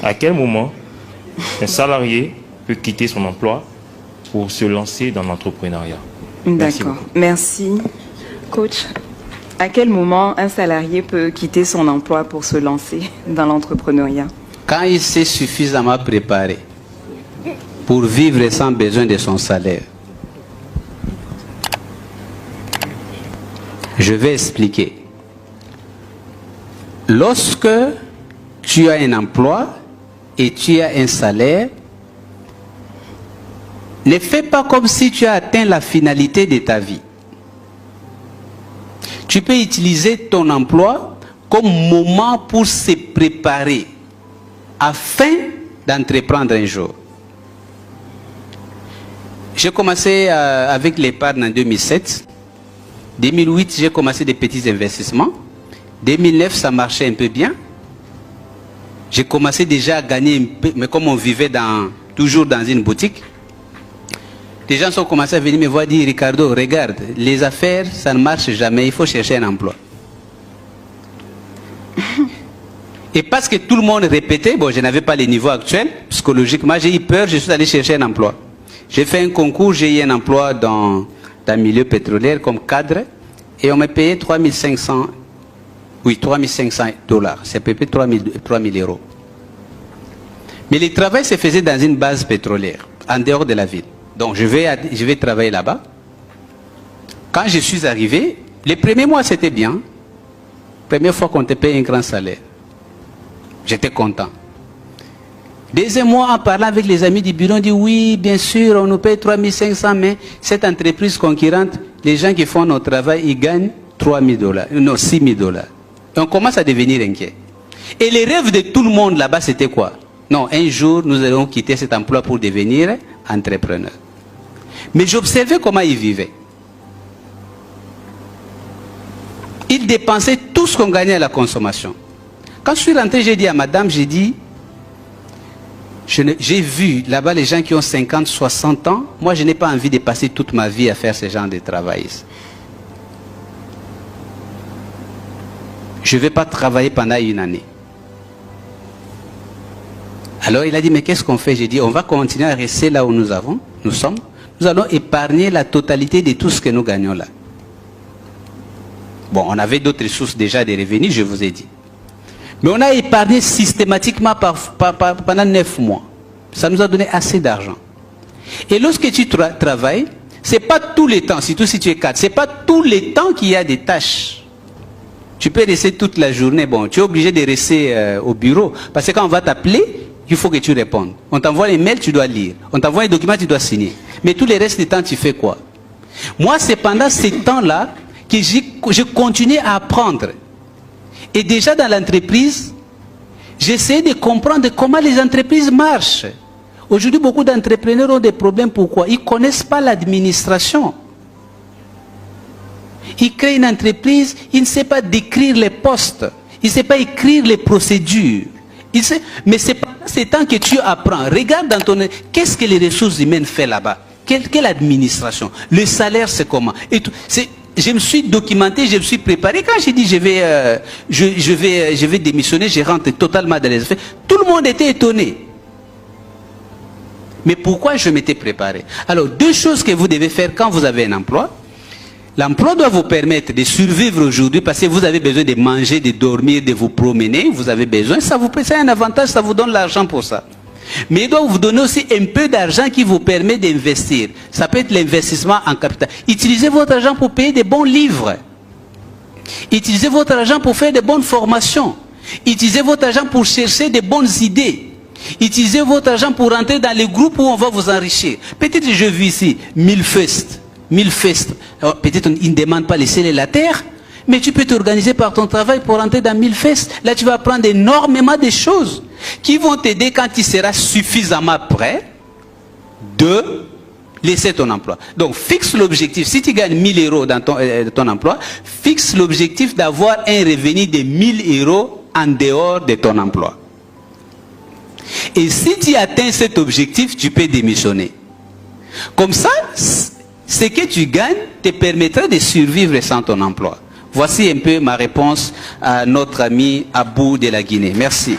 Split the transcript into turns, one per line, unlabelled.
À quel moment un salarié peut quitter son emploi pour se lancer dans l'entrepreneuriat?
D'accord. Merci. Coach, à quel moment un salarié peut quitter son emploi pour se lancer dans l'entrepreneuriat?
Quand il s'est suffisamment préparé pour vivre sans besoin de son salaire. Je vais expliquer. Lorsque tu as un emploi et tu as un salaire, ne fais pas comme si tu as atteint la finalité de ta vie. Tu peux utiliser ton emploi comme moment pour se préparer afin d'entreprendre un jour. J'ai commencé avec l'épargne en 2007. 2008, j'ai commencé des petits investissements. 2009, ça marchait un peu bien. J'ai commencé déjà à gagner un peu, mais comme on vivait toujours dans une boutique, les gens sont commencés à venir me voir dire, Ricardo, regarde, les affaires, ça ne marche jamais, il faut chercher un emploi. Et parce que tout le monde répétait, bon, je n'avais pas les niveaux actuels, psychologiquement, j'ai eu peur, je suis allé chercher un emploi. J'ai fait un concours, j'ai eu un emploi dans le milieu pétrolier comme cadre, et on m'a payé 3500 $. C'est à peu près 3000 euros. Mais le travail se faisait dans une base pétrolière, en dehors de la ville. Donc je vais travailler là-bas. Quand je suis arrivé, les premiers mois c'était bien. Première fois qu'on te paye un grand salaire. J'étais content. Deuxième mois, en parlant avec les amis du bureau, on dit oui, bien sûr, on nous paye 3500, mais cette entreprise concurrente, les gens qui font notre travail, ils gagnent 3000 $, non, 6000 $. Et on commence à devenir inquiet. Et les rêves de tout le monde là-bas, c'était quoi? Non, un jour, nous allons quitter cet emploi pour devenir entrepreneur. Mais j'observais comment ils vivaient. Ils dépensaient tout ce qu'on gagnait à la consommation. Quand je suis rentré, j'ai dit à madame, j'ai dit, j'ai vu là-bas les gens qui ont 50, 60 ans. Moi, je n'ai pas envie de passer toute ma vie à faire ce genre de travail. Je ne vais pas travailler pendant une année. Alors il a dit, mais qu'est-ce qu'on fait? J'ai dit, on va continuer à rester là où nous sommes. Nous allons épargner la totalité de tout ce que nous gagnons là. Bon, on avait d'autres sources déjà de revenus, je vous ai dit. Mais on a épargné systématiquement pendant 9 mois. Ça nous a donné assez d'argent. Et lorsque tu travailles, ce n'est pas tous les temps, surtout si tu es cadre, ce n'est pas tous les temps qu'il y a des tâches. Tu peux rester toute la journée. Bon, tu es obligé de rester au bureau. Parce que quand on va t'appeler, il faut que tu répondes. On t'envoie les mails, tu dois lire. On t'envoie les documents, tu dois signer. Mais tous les restes du temps, tu fais quoi? Moi, c'est pendant ces temps-là que je continue à apprendre. Et déjà dans l'entreprise, j'essaie de comprendre comment les entreprises marchent. Aujourd'hui, beaucoup d'entrepreneurs ont des problèmes. Pourquoi? Ils ne connaissent pas l'administration. Ils créent une entreprise, ils ne savent pas décrire les postes. Ils ne savent pas écrire les procédures. Mais c'est pendant ce temps que tu apprends. Regarde dans ton... Qu'est-ce que les ressources humaines font là-bas? Quelle administration? Le salaire, c'est comment? Et tout. Je me suis documenté, je me suis préparé. Quand j'ai dit je vais démissionner, je rentre totalement dans les affaires, tout le monde était étonné. Mais pourquoi je m'étais préparé? Alors, deux choses que vous devez faire quand vous avez un emploi. L'emploi doit vous permettre de survivre aujourd'hui parce que vous avez besoin de manger, de dormir, de vous promener. Vous avez besoin, c'est un avantage, ça vous donne l'argent pour ça. Mais il doit vous donner aussi un peu d'argent qui vous permet d'investir. Ça peut être l'investissement en capital. Utilisez votre argent pour payer des bons livres. Utilisez votre argent pour faire de bonnes formations. Utilisez votre argent pour chercher de bonnes idées. Utilisez votre argent pour rentrer dans les groupes où on va vous enrichir. Peut-être que je vis ici, 1000 festes. Peut-être ils ne demandent pas les ciels et la terre, mais tu peux t'organiser par ton travail pour rentrer dans 1000 festes. Là, tu vas apprendre énormément de choses qui vont t'aider quand tu seras suffisamment prêt de laisser ton emploi. Donc, fixe l'objectif. Si tu gagnes 1000 euros dans ton emploi, fixe l'objectif d'avoir un revenu de 1000 euros en dehors de ton emploi. Et si tu atteins cet objectif, tu peux démissionner. Comme ça, ce que tu gagnes te permettra de survivre sans ton emploi. Voici un peu ma réponse à notre ami Abou de la Guinée. Merci.